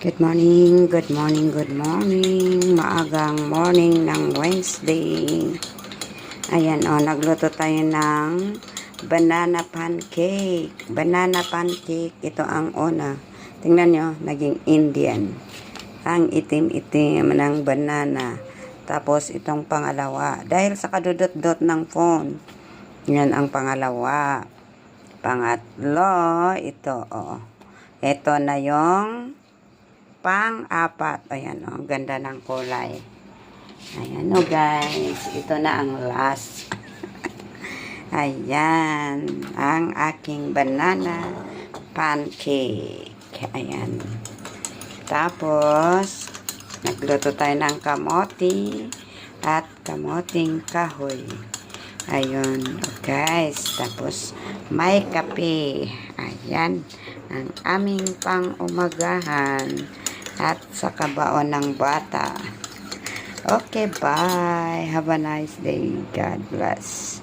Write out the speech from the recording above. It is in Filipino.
Good morning, good morning, good morning. Maagang morning ng Wednesday. Ayan o, nagluto tayo ng banana pancake. Banana pancake, ito ang una. Tingnan nyo, naging Indian. Ang itim-itim ng banana. Tapos itong pangalawa. Dahil sa kadudot-dot ng phone. Yan ang pangalawa. Pangatlo, ito o. Ito na yung pang-apat. Ayan o, ganda ng kulay. Ayan o guys, ito na ang last. Ayan, ang aking banana pancake. Ayan. Tapos, nagluto tayo ng kamote at kamoting kahoy. Ayun, guys. Tapos, may kape. Ayan, ang aming pang-umagahan at sa kabaon ng bata. Okay, bye. Have a nice day. God bless.